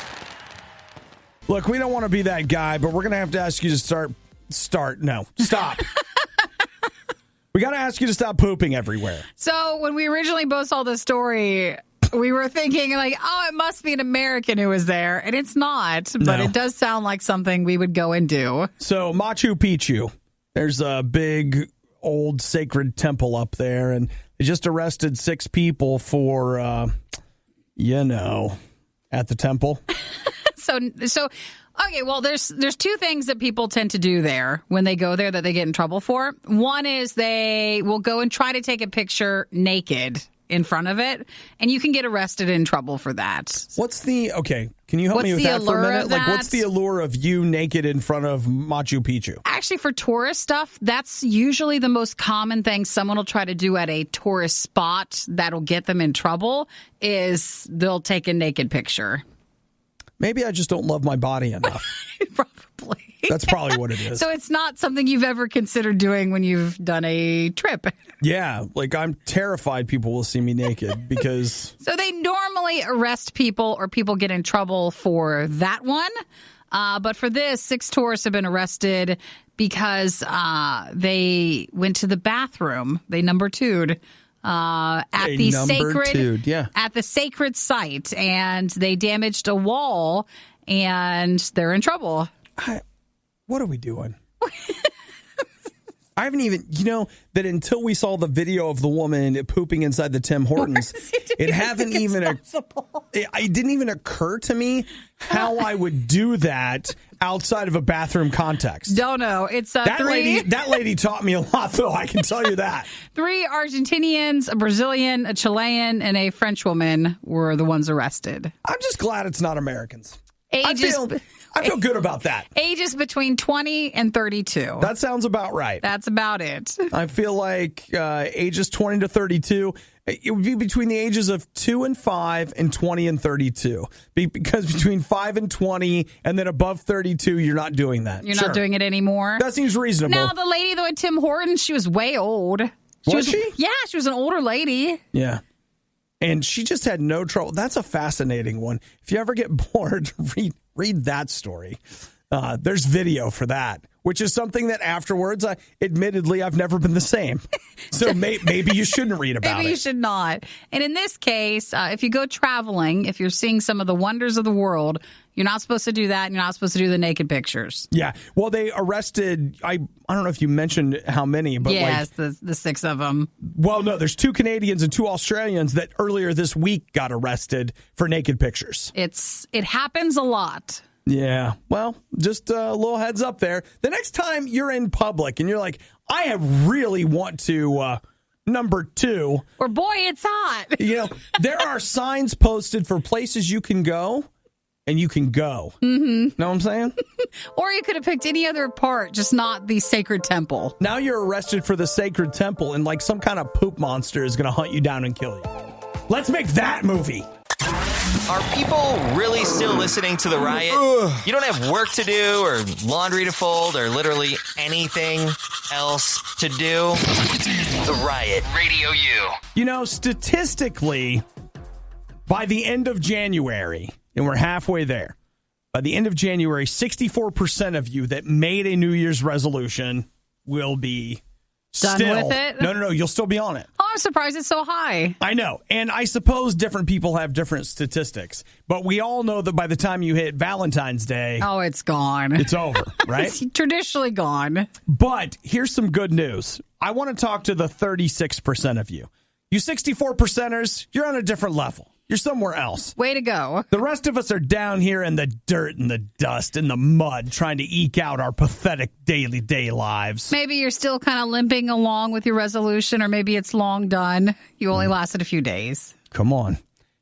Look, we don't want to be that guy, but we're going to have to ask you to stop. We got to ask you to stop pooping everywhere. So when we originally both saw the story, we were thinking it must be an American who was there. And it's not, but it does sound like something we would go and do. So Machu Picchu, there's a big old sacred temple up there, and they just arrested 6 people for, at the temple. So okay, well, there's 2 things that people tend to do there when they go there that they get in trouble for. One is they will go and try to take a picture naked in front of it, and you can get arrested and in trouble for that. Can you help me with that for a minute? What's the allure of you naked in front of Machu Picchu? Actually, for tourist stuff, that's usually the most common thing someone will try to do at a tourist spot that'll get them in trouble, is they'll take a naked picture. Maybe I just don't love my body enough. Probably. That's probably what it is. So it's not something you've ever considered doing when you've done a trip. Yeah, I'm terrified people will see me naked because... So they normally arrest people or people get in trouble for that one. But for this, 6 tourists have been arrested because they went to the bathroom. They number 2'd. At the sacred site, and they damaged a wall, and they're in trouble. What are we doing? I haven't even, that until we saw the video of the woman pooping inside the Tim Hortons, it didn't even occur to me how I would do that outside of a bathroom context. Don't know. It's that lady taught me a lot, though. I can tell you that. 3 Argentinians, a Brazilian, a Chilean, and a French woman were the ones arrested. I'm just glad it's not Americans. I feel good about that. Ages between 20 and 32. That sounds about right. That's about it. I feel like ages 20 to 32, it would be between the ages of 2 and 5 and 20 and 32. Because between 5 and 20 and then above 32, you're not doing that. You're not doing it anymore? That seems reasonable. Now, the lady, though, at Tim Hortons, she was way old. Was she? Yeah, she was an older lady. Yeah. And she just had no trouble. That's a fascinating one. If you ever get bored, read that story. There's video for that, which is something that afterwards, admittedly, I've never been the same. So maybe you shouldn't read about it. Maybe you should not. And in this case, if you go traveling, if you're seeing some of the wonders of the world, you're not supposed to do that. And you're not supposed to do the naked pictures. Yeah. Well, they arrested, I don't know if you mentioned how many, but yes, the 6 of them. Well, no, there's 2 Canadians and 2 Australians that earlier this week got arrested for naked pictures. It happens a lot. Yeah. Well, just a little heads up there. The next time you're in public and you're like, I really want to number 2. Or boy, it's hot. There are signs posted for places you can go. And you can go. Mm-hmm. Know what I'm saying? Or you could have picked any other part, just not the sacred temple. Now you're arrested for the sacred temple, and some kind of poop monster is going to hunt you down and kill you. Let's make that movie. Are people really still listening to the Riot? You don't have work to do or laundry to fold or literally anything else to do? The Riot, Radio U. Statistically, By the end of January, and we're halfway there, by the end of January, 64% of you that made a New Year's resolution will be Done with it? No, you'll still be on it. Oh, I'm surprised it's so high. I know. And I suppose different people have different statistics. But we all know that by the time you hit Valentine's Day, oh, it's gone. It's over, right? It's traditionally gone. But here's some good news. I want to talk to the 36% of you. You 64%ers, you're on a different level. You're somewhere else. Way to go. The rest of us are down here in the dirt and the dust and the mud trying to eke out our pathetic daily day lives. Maybe you're still kind of limping along with your resolution, or maybe it's long done. You only lasted a few days. Come on.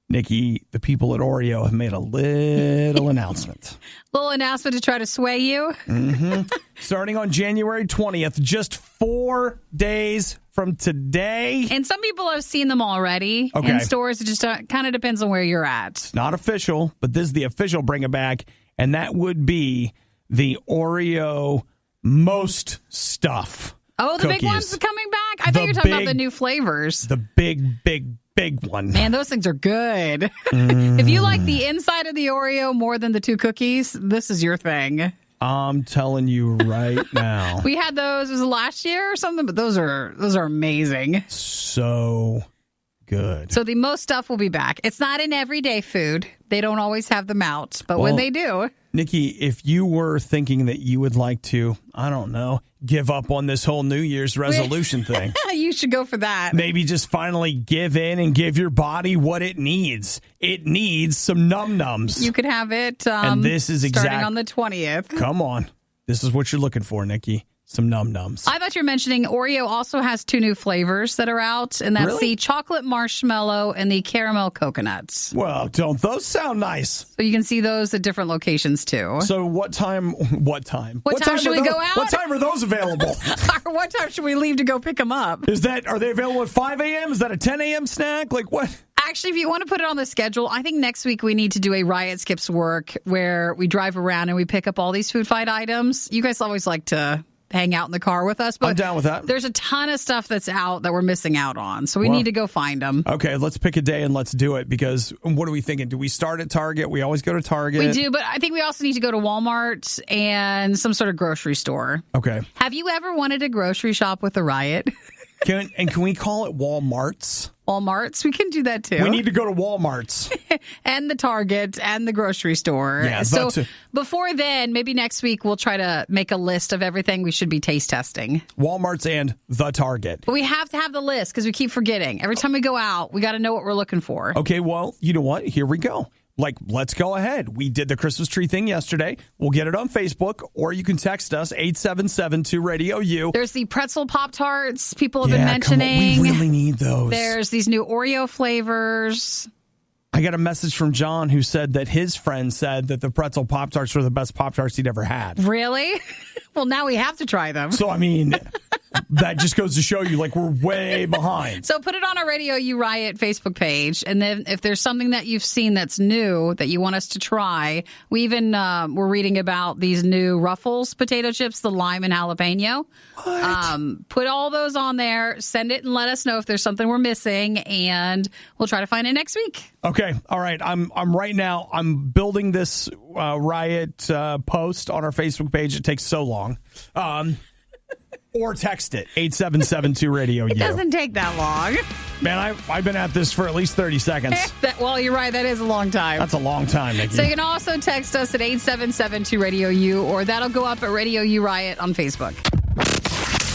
Nikki, the people at RIOT have made a little announcement. Little announcement to try to sway you. Mm-hmm. Starting on January 20th, just 4 days from today. And some people have seen them already in stores. It just kind of depends on where you're at. Not official, but this is the official bring it back. And that would be the Oreo Most Stuff. Oh, the cookies. big ones coming back? I thought you were talking about the new flavors. The big one. Man, those things are good. If you like the inside of the Oreo more than the two cookies, this is your thing. I'm telling you right now. We had those, was it last year or something? But those are amazing. So good. So the Most Stuff will be back. It's not an everyday food. They don't always have them out. But when they do. Nikki, if you were thinking that you would like to, I don't know, give up on this whole New Year's resolution thing. You should go for that. Maybe just finally give in and give your body what it needs. It needs some num-nums. You could have it and this is starting on the 20th. Come on. This is what you're looking for, Nikki. Some num-nums. I thought you were mentioning Oreo also has 2 new flavors that are out, and that's the chocolate marshmallow and the caramel coconuts. Well, don't those sound nice? So you can see those at different locations, too. So what time should we go out? What time are those available? Or what time should we leave to go pick them up? Are they available at 5 a.m.? Is that a 10 a.m. snack? Like what? Actually, if you want to put it on the schedule, I think next week we need to do a RIOT Skips Work where we drive around and we pick up all these food fight items. You guys always like to hang out in the car with us, but I'm down with that. There's a ton of stuff that's out that we're missing out on, so we need to go find them. Okay, let's pick a day and let's do it, because what are we thinking? Do we start at Target? We always go to Target. We do, but I think we also need to go to Walmart and some sort of grocery store. Okay. Have you ever wanted to grocery shop with a RIOT? Can we call it Walmarts? Walmarts? We can do that too. We need to go to Walmarts. And the Target and the grocery store. Yeah, so before then, maybe next week we'll try to make a list of everything we should be taste testing. Walmarts and the Target. But we have to have the list because we keep forgetting. Every time we go out, we got to know what we're looking for. Okay, well, you know what? Here we go. Let's go ahead. We did the Christmas tree thing yesterday. We'll get it on Facebook, or you can text us, 877-2-RADIO-U. There's the pretzel Pop-Tarts people have been mentioning. We really need those. There's these new Oreo flavors. I got a message from John who said that his friend said that the pretzel Pop-Tarts were the best Pop-Tarts he'd ever had. Really? Well, now we have to try them. So, I mean, that just goes to show you, we're way behind. So put it on our RadioU RIOT Facebook page, and then if there's something that you've seen that's new that you want us to try, we even we're reading about these new Ruffles potato chips, the lime and jalapeno. What? Put all those on there, send it, and let us know if there's something we're missing, and we'll try to find it next week. Okay, all right. I'm right now. I'm building this RIOT post on our Facebook page. It takes so long. Or text it, 877-2-RADIO-U. It doesn't take that long. Man, I've been at this for at least 30 seconds. Well, you're right. That is a long time. That's a long time, Nikki. So you can also text us at 877-2-RADIO-U, or that'll go up at RadioU RIOT on Facebook.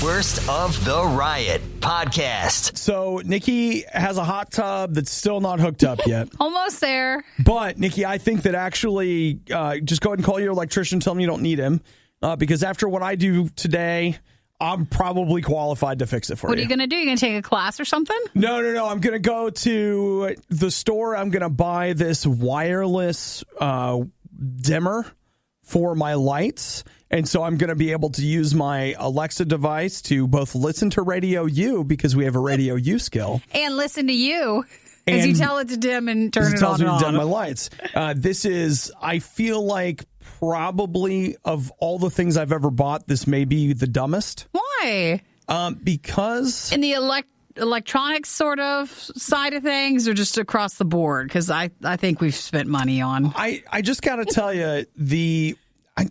Worst of the Riot podcast. So Nikki has a hot tub that's still not hooked up yet. Almost there. But, Nikki, I think that actually just go ahead and call your electrician, tell him you don't need him. Because after what I do today, I'm probably qualified to fix it for you. What are you going to do? You going to take a class or something? No. I'm going to go to the store. I'm going to buy this wireless dimmer for my lights. And so I'm going to be able to use my Alexa device to both listen to RadioU, because we have a RadioU skill. And listen to you as you tell it to dim and turn it on. It tells me to dim my lights. This is, I feel like, probably of all the things I've ever bought, this may be the dumbest. Why? Because In the electronics sort of side of things, or just across the board? Because I think we've spent money on. I just got to tell you,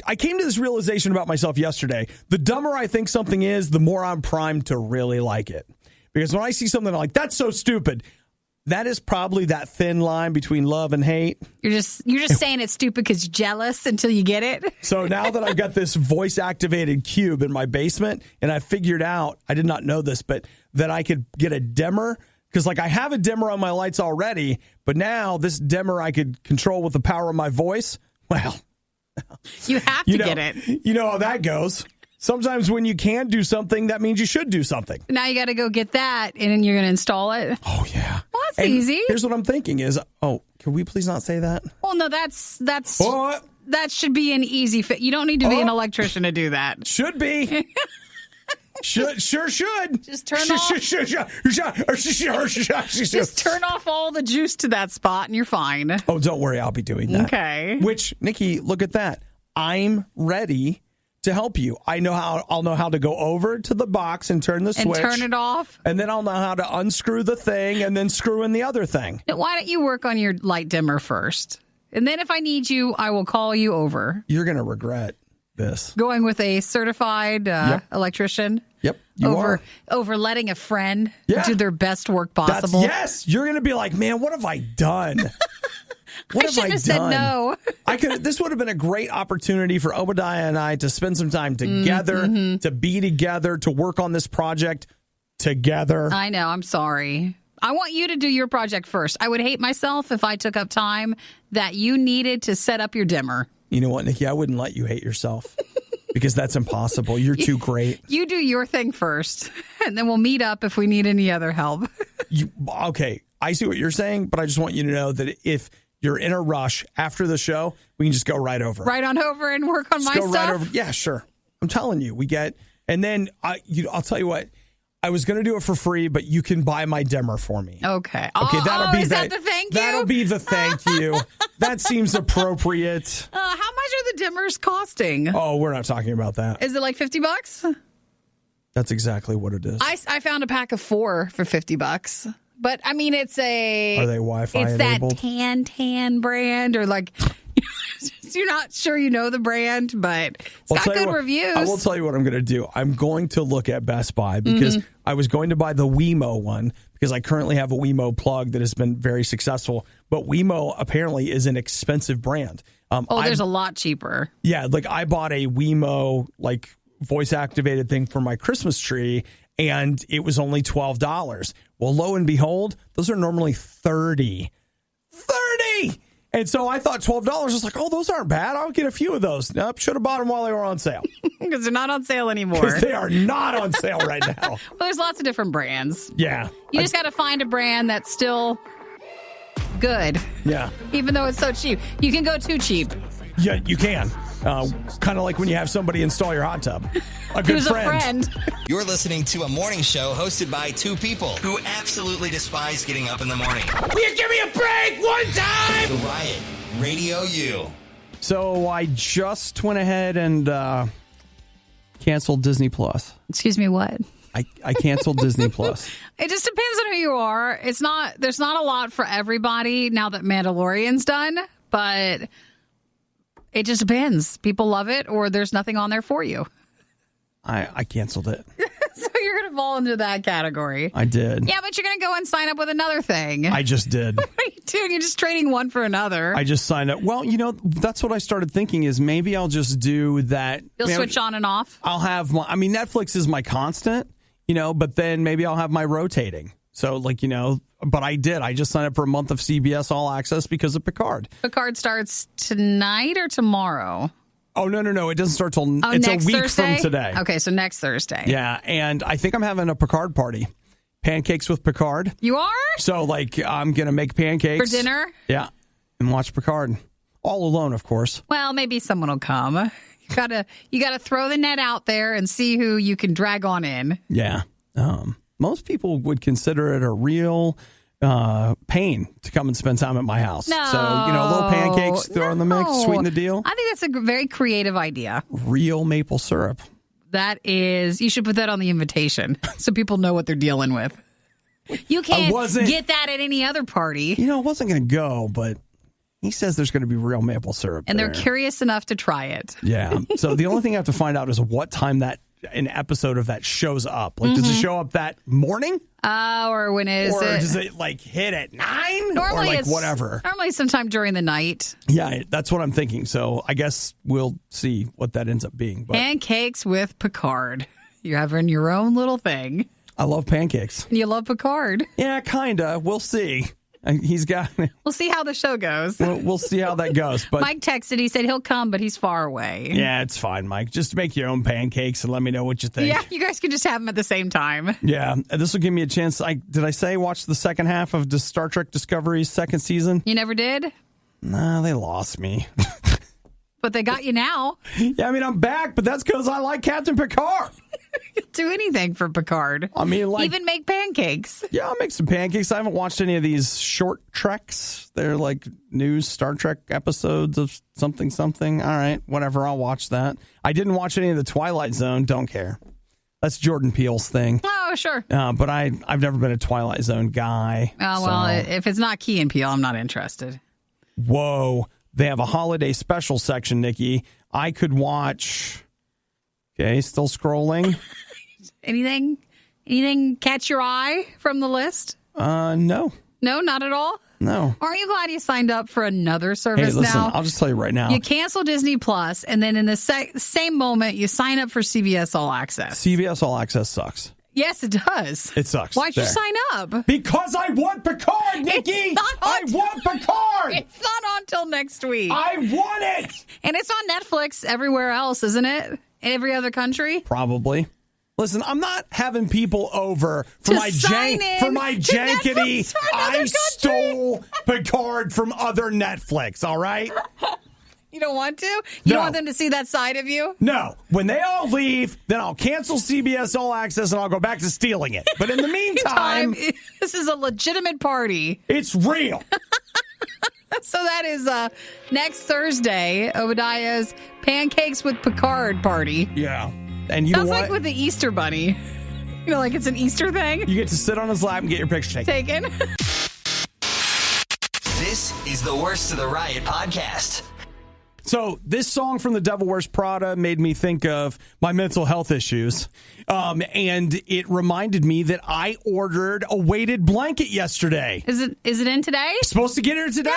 I came to this realization about myself yesterday. The dumber I think something is, the more I'm primed to really like it. Because when I see something I'm like, that's so stupid, that is probably that thin line between love and hate. You're just saying it's stupid because you're jealous until you get it. So now that I've got this voice-activated cube in my basement, and I figured out, I did not know this, but that I could get a dimmer. Because, like, I have a dimmer on my lights already, but now this dimmer I could control with the power of my voice. Well, you have to get it. You know how that goes. Sometimes when you can't do something, that means you should do something. Now you got to go get that, and then you're going to install it. Oh, yeah. Well, that's easy. Here's what I'm thinking is, can we please not say that? Well, no, that should be an easy fit. You don't need to be an electrician to do that. Should be. Sure should. Just turn off. Just turn off all the juice to that spot, and you're fine. Oh, don't worry, I'll be doing that. Okay. Which, Nikki, look at that. I'm ready to help you. I'll know how to go over to the box and turn the switch. And turn it off. And then I'll know how to unscrew the thing and then screw in the other thing. Why don't you work on your light dimmer first? And then if I need you, I will call you over. You're going to regret this. Going with a certified electrician? Yep, you are. Over letting a friend do their best work possible? Yes, you're going to be like, man, what have I done? What have I done? Said no. This would have been a great opportunity for Obadiah and I to spend some time together, to be together, to work on this project together. I know. I'm sorry. I want you to do your project first. I would hate myself if I took up time that you needed to set up your dimmer. You know what, Nikki? I wouldn't let you hate yourself because that's impossible. You're too great. You do your thing first, and then we'll meet up if we need any other help. Okay, I see what you're saying, but I just want you to know that if you're in a rush after the show, we can just go right over. Right on over and work on my stuff? Right over. Yeah, sure. I'm telling you, and then I'll tell you what. I was going to do it for free, but you can buy my dimmer for me. Okay. That'll be is that the thank you? That'll be the thank you. That seems appropriate. How much are the dimmers costing? Oh, we're not talking about that. Is it like $50? That's exactly what it is. I found a pack of 4 for $50. But I mean, it's Are they Wi-Fi it's enabled? That tan brand, or like you're not sure you know the brand, but it's got good reviews. I will tell you what I'm going to do. I'm going to look at Best Buy because I was going to buy the Wemo one because I currently have a Wemo plug that has been very successful. But Wemo apparently is an expensive brand. There's a lot cheaper. Yeah, like I bought a Wemo voice activated thing for my Christmas tree, and it was only $12. Well, lo and behold, those are normally $30. And so I thought $12. I was like, those aren't bad. I'll get a few of those. Nope, should have bought them while they were on sale. Because they're not on sale anymore. Because they are not on sale right now. Well, there's lots of different brands. Yeah. You just got to find a brand that's still good. Yeah. Even though it's so cheap. You can go too cheap. Yeah, you can. Kind of like when you have somebody install your hot tub. A good Who's friend. a friend. You're listening to a morning show hosted by two people who absolutely despise getting up in the morning. Will you give me a break one time? The Riot, Radio U. So I just went ahead and canceled Disney Plus. Excuse me, what? I canceled Disney Plus. It just depends on who you are. There's not a lot for everybody now that Mandalorian's done, but it just depends. People love it, or there's nothing on there for you. I canceled it. So you're going to fall into that category. I did. Yeah, but you're going to go and sign up with another thing. I just did. What are you doing? You're just trading one for another. I just signed up. Well, that's what I started thinking is maybe I'll just do that. You'll switch on and off? I'll have Netflix is my constant, but then maybe I'll have my rotating. So but I did. I just signed up for a month of CBS All Access because of Picard. Picard starts tonight or tomorrow? Oh, no. It doesn't start till it's a week Thursday? from today. Okay, so next Thursday. Yeah, and I think I'm having a Picard party. Pancakes with Picard. You are? So, I'm going to make pancakes. For dinner? Yeah, and watch Picard. All alone, of course. Well, maybe someone will come. You gotta throw the net out there and see who you can drag on in. Yeah. Most people would consider it a real pain to come and spend time at my house. No. So, little pancakes, throw in the mix, sweeten the deal. I think that's a very creative idea. Real maple syrup. You should put that on the invitation so people know what they're dealing with. You can't wasn't- get that at any other party. I wasn't going to go, but he says there's going to be real maple syrup And there. they're curious enough to try it. Yeah. So the only thing I have to find out is what time that an episode of that shows up. Like, does it show up that morning? Or when is Or it? does it, like, hit at 9? Normally or, like, it's whatever. Normally sometime during the night. Yeah, that's what I'm thinking. So I guess we'll see what that ends up being. But Pancakes with Picard. You're having your own little thing. I love pancakes. You love Picard. Yeah, kind of. We'll see. He's got. We'll see how the show goes. We'll see how that goes. But Mike texted. He said he'll come, but he's far away. yeah, it's fine, Mike. Just make your own pancakes and let me know what you think. Yeah, you guys can just have them at the same time. Yeah, this will give me a chance. Did I say watch the second half of the Star Trek Discovery's second season? You never did? Nah, they lost me. But they got you now. Yeah, I mean, I'm back, but that's because I like Captain Picard. Do anything for Picard. I mean, like, even make pancakes. Yeah, I'll make some pancakes. I haven't watched any of these short treks. They're like new Star Trek episodes of something. All right, whatever. I'll watch that. I didn't watch any of the Twilight Zone. Don't care. That's Jordan Peele's thing. Oh, sure. But I've never been a Twilight Zone guy. Oh, well, if it's not Key and Peele, I'm not interested. Whoa. They have a holiday special section, Nikki. I could watch. Okay, still scrolling. Anything catch your eye from the list? No. No, not at all? No. Aren't you glad you signed up for another service Hey, listen, now? I'll just tell you right now. You cancel Disney Plus, and then in the same moment, you sign up for CBS All Access. CBS All Access sucks. Yes, it does. It sucks. Why'd you There. sign up? Because I want Picard, Nikki! It's not I on- want Picard! It's not on till next week. I want it! And it's on Netflix everywhere else, isn't it? Every other country? Probably. Listen, I'm not having people over for To my sign in for my to jankety. Netflix from another I country. stole Picard from other Netflix, all right? You don't want to? You No. don't want them to see that side of you? No. When they all leave, then I'll cancel CBS All Access and I'll go back to stealing it. But in the meantime, This is a legitimate party. it's real. So that is next Thursday, Obadiah's Pancakes with Picard party. Yeah. And you Sounds know what? like with the Easter Bunny. You know, like it's an Easter thing. You get to sit on his lap and get your picture taken. Taken. This is the Worst of the Riot podcast. So this song from The Devil Wears Prada made me think of my mental health issues. And it reminded me that I ordered a weighted blanket yesterday. Is it in today? Supposed to get here today.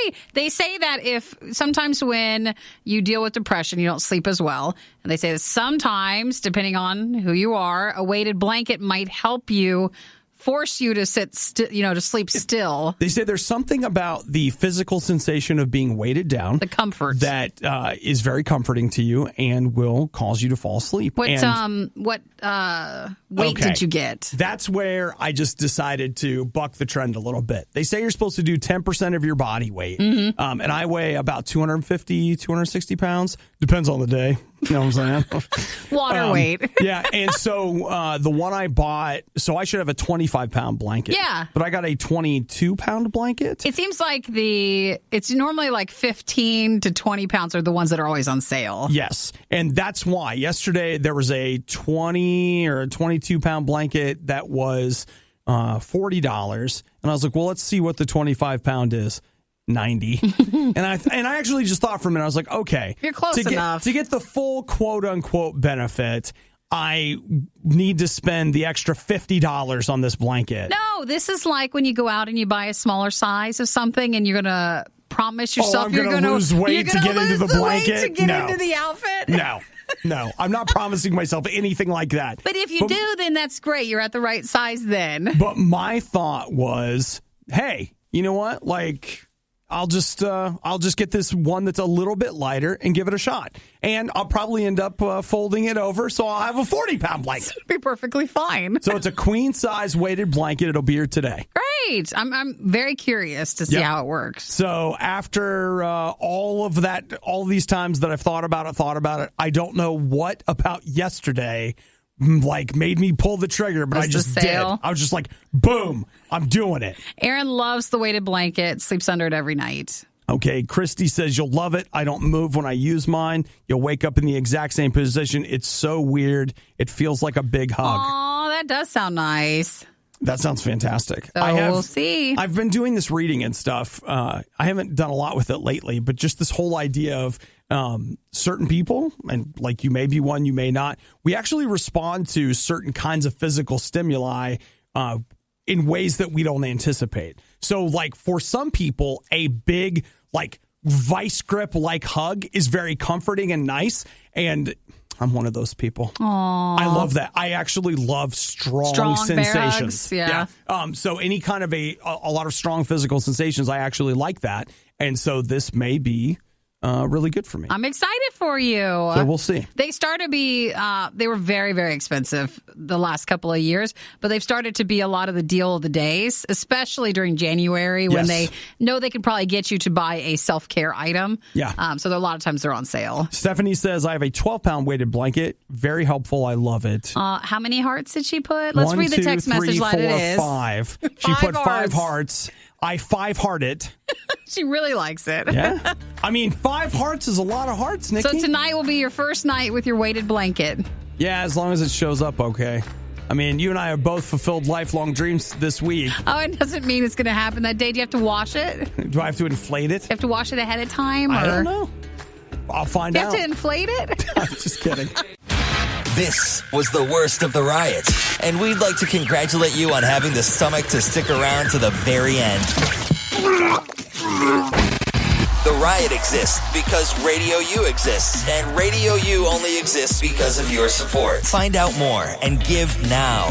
Yay! They say that if sometimes when you deal with depression, you don't sleep as well. And they say that sometimes, depending on who you are, a weighted blanket might help you force you to sit still, to sleep still. They say there's something about the physical sensation of being weighted down. The comfort. That is very comforting to you and will cause you to fall asleep. What weight Okay. did you get? That's where I just decided to buck the trend a little bit. They say you're supposed to do 10% of your body weight. Mm-hmm. And I weigh about 250, 260 pounds. Depends on the day. You know what I'm saying? Water weight. Yeah. And so the one I bought, so I should have a 25-pound blanket. Yeah. But I got a 22-pound blanket. It seems like it's normally like 15 to 20 pounds are the ones that are always on sale. Yes. And that's why. Yesterday, there was a 20 or a 22-pound blanket that was $40. And I was like, well, let's see what the 25-pound is. 90. and I actually just thought for a minute, I was like, okay. You're close enough. To get the full quote-unquote benefit, I need to spend the extra $50 on this blanket. No, this is like when you go out and you buy a smaller size of something and you're going to promise yourself I'm you're gonna going to lose weight to get into the blanket? To get No. into the outfit. No, I'm not promising myself anything like that. But if you do, then that's great. You're at the right size then. But my thought was, hey, you know what? Like, I'll just get this one that's a little bit lighter and give it a shot. And I'll probably end up folding it over, so I'll have a 40-pound blanket. It'll be perfectly fine. So it's a queen-size weighted blanket. It'll be here today. Great. I'm very curious to see how it works. So after all of these times that I've thought about it, I don't know what about yesterday made me pull the trigger, but I just did. I was just like, boom, I'm doing it. Aaron loves the weighted blanket, sleeps under it every night. Okay, Christy says you'll love it. I don't move when I use mine. You'll wake up in the exact same position. It's so weird. It feels like a big hug. Aw, that does sound nice. That sounds fantastic. So we'll see. I've been doing this reading and stuff. I haven't done a lot with it lately, but just this whole idea of certain people, and like you may be one, you may not, we actually respond to certain kinds of physical stimuli in ways that we don't anticipate. So like for some people, a big like vice grip like hug is very comforting and nice, and I'm one of those people. Aww. I love that. I actually love strong sensations. Bear hugs, yeah. So any kind of a lot of strong physical sensations, I actually like that. And so this may be really good for me. I'm excited for you. So we'll see. They started to be, they were very, very expensive the last couple of years, but they've started to be a lot of the deal of the days, especially during January when they know they can probably get you to buy a self-care item. Yeah. So a lot of times they're on sale. Stephanie says, I have a 12-pound weighted blanket. Very helpful. I love it. How many hearts did she put? Let's 1, read the 2, text 3, message 4, like it is. 5. She put 5 hearts. I 5-heart it. She really likes it. Yeah. I mean, 5 hearts is a lot of hearts, Nikki. So tonight will be your first night with your weighted blanket. Yeah, as long as it shows up okay. I mean, you and I have both fulfilled lifelong dreams this week. Oh, it doesn't mean it's going to happen that day. Do you have to wash it? Do I have to inflate it? You have to wash it ahead of time? I don't know. I'll find out. You have to inflate it? I'm just kidding. This was the worst of the riot, and we'd like to congratulate you on having the stomach to stick around to the very end. The riot exists because Radio U exists, and Radio U only exists because of your support. Find out more and give now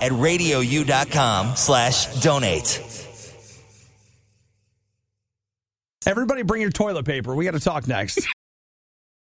at RadioU.com/donate. Everybody bring your toilet paper. We got to talk next.